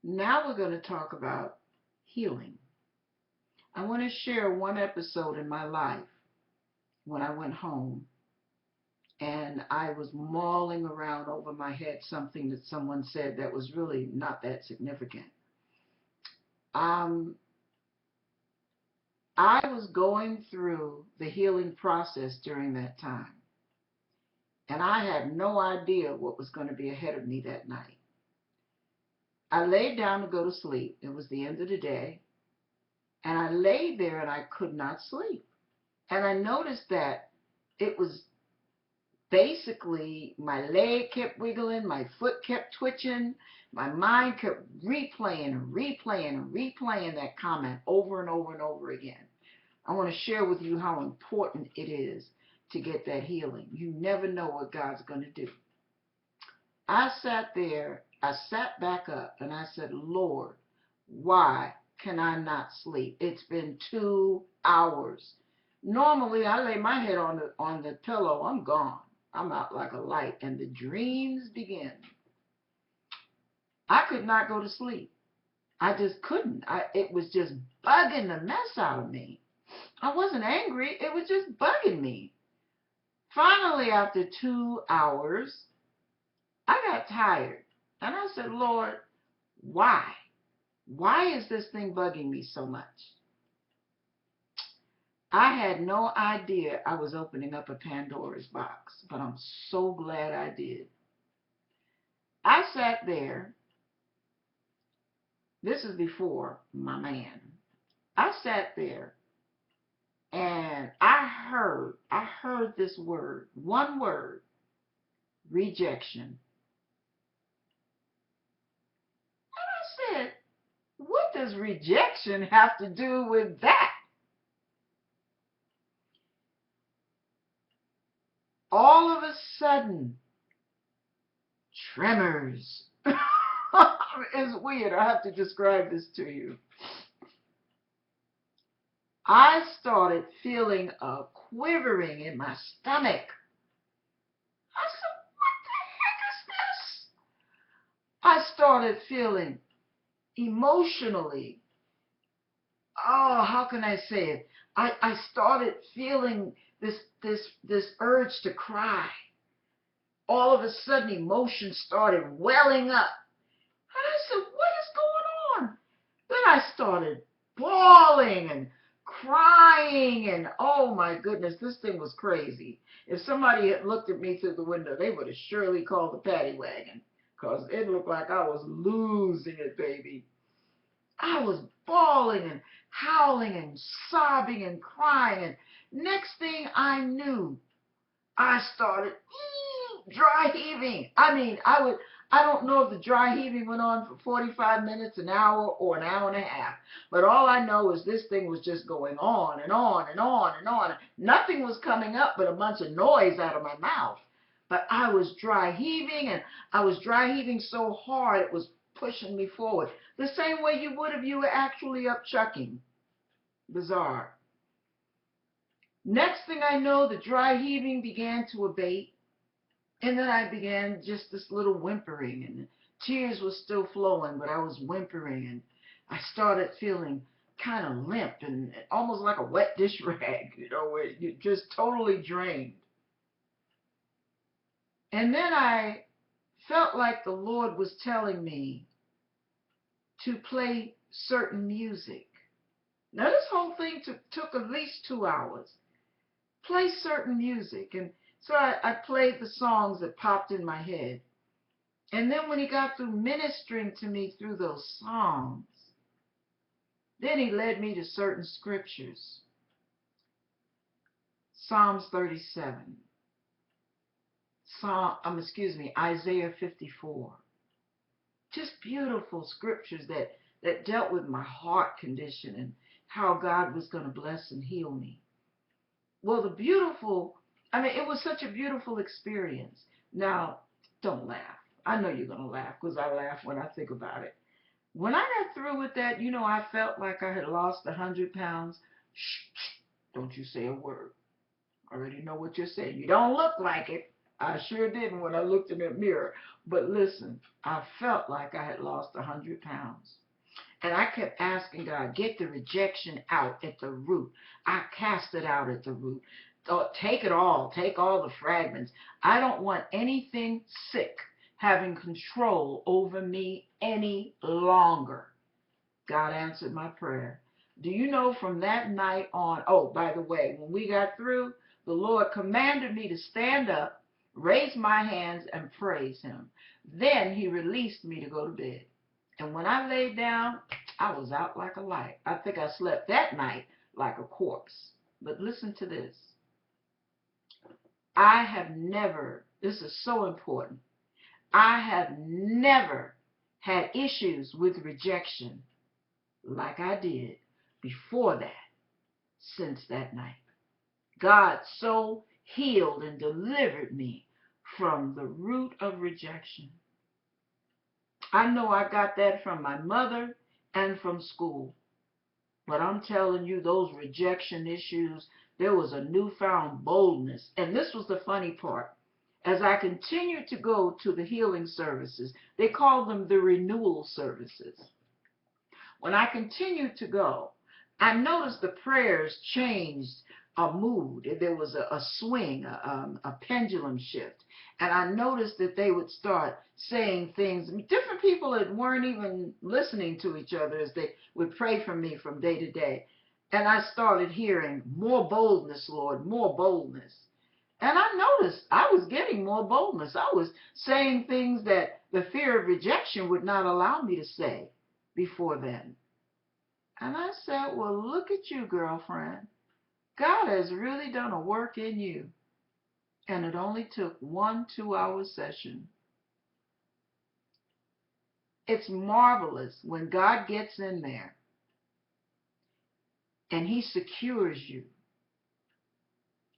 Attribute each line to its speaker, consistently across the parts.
Speaker 1: Now we're going to talk about healing. I want to share one episode in my life when I went home and I was mulling around over my head something that someone said that was really not that significant. Um, I was going through the healing process during that time, and I had no idea what was going to be ahead of me that night. I laid down to go to sleep. It was the end of the day, and I laid there and I could not sleep. And I noticed that it was basically my leg kept wiggling, my foot kept twitching, my mind kept replaying and replaying and replaying that comment over and over and over again. I want to share with you how important it is to get that healing. You never know what God's going to do. I sat there, I sat back up, and I said, Lord, why can I not sleep? It's been 2 hours. Normally, I lay my head on the pillow, I'm gone. I'm out like a light, and the dreams begin. I could not go to sleep. I just couldn't. It was just bugging the mess out of me. I wasn't angry. It was just bugging me. Finally, after 2 hours, I got tired. And I said, Lord, why? Why is this thing bugging me so much? I had no idea I was opening up a Pandora's box, but I'm so glad I did. I sat there. This is before my man. I sat there and I heard this word, one word, rejection. And I said, what does rejection have to do with that? All of a sudden, tremors. It's weird. I have to describe this to you. I started feeling a quivering in my stomach. I said, what the heck is this? I started feeling emotionally, oh, how can I say it? I started feeling this urge to cry. All of a sudden, emotion started welling up. And I said, what is going on? Then I started bawling and crying, and oh my goodness, this thing was crazy. If somebody had looked at me through the window, they would have surely called the paddy wagon, because it looked like I was losing it, baby. I was bawling and howling and sobbing and crying, and next thing I knew, I started dry heaving. I don't know if the dry heaving went on for 45 minutes, an hour, or an hour and a half. But all I know is this thing was just going on and on and on and on. Nothing was coming up but a bunch of noise out of my mouth. But I was dry heaving, and I was dry heaving so hard it was pushing me forward. The same way you would if you were actually up chucking. Bizarre. Next thing I know, the dry heaving began to abate. And then I began just this little whimpering, and tears were still flowing, but I was whimpering, and I started feeling kind of limp and almost like a wet dish rag, where you're just totally drained. And then I felt like the Lord was telling me to play certain music. Now, this whole thing took at least 2 hours. Play certain music. And so I played the songs that popped in my head. And then when he got through ministering to me through those songs, then he led me to certain scriptures. Psalms 37. Isaiah 54. Just beautiful scriptures that dealt with my heart condition and how God was going to bless and heal me. Well, it was such a beautiful experience. Now, don't laugh. I know you're going to laugh because I laugh when I think about it. When I got through with that, I felt like I had lost 100 pounds. Shh, don't you say a word. I already know what you're saying. You don't look like it. I sure didn't when I looked in the mirror. But listen, I felt like I had lost 100 pounds. And I kept asking God, get the rejection out at the root. I cast it out at the root. Take it all. Take all the fragments. I don't want anything sick having control over me any longer. God answered my prayer. Do you know from that night on, oh, by the way, when we got through, the Lord commanded me to stand up, raise my hands, and praise him. Then he released me to go to bed. And when I laid down, I was out like a light. I think I slept that night like a corpse. But listen to this. I have never, this is so important, I have never had issues with rejection like I did before that, since that night. God so healed and delivered me from the root of rejection. I know I got that from my mother and from school. But I'm telling you, those rejection issues, there was a newfound boldness. And this was the funny part. As I continued to go to the healing services, they called them the renewal services. When I continued to go, I noticed the prayers changed a mood. There was a swing, a pendulum shift. And I noticed that they would start saying things. Different people that weren't even listening to each other as they would pray for me from day to day. And I started hearing, more boldness, Lord, more boldness. And I noticed I was getting more boldness. I was saying things that the fear of rejection would not allow me to say before then. And I said, well, look at you, girlfriend. God has really done a work in you. And it only took 1 2-hour session. It's marvelous when God gets in there and he secures you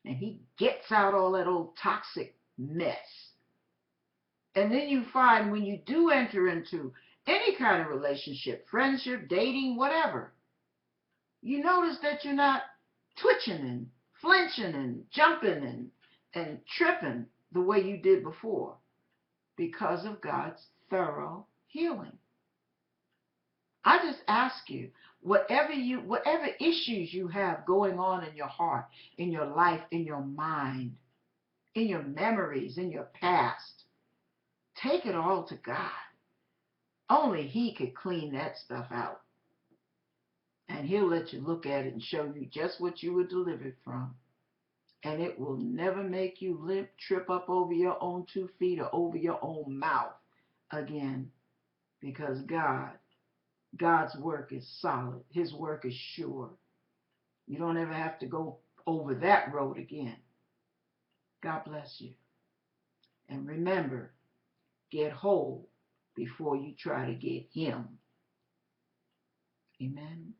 Speaker 1: and he gets out all that old toxic mess. And then you find when you do enter into any kind of relationship, friendship, dating, whatever, you notice that you're not twitching and flinching and jumping and tripping the way you did before because of God's thorough healing. I just ask you, whatever issues you have going on in your heart, in your life, in your mind, in your memories, in your past, take it all to God. Only he could clean that stuff out. And he'll let you look at it and show you just what you were delivered from. And it will never make you limp, trip up over your own 2 feet or over your own mouth again. Because God's work is solid. His work is sure. You don't ever have to go over that road again. God bless you. And remember, get whole before you try to get him. Amen.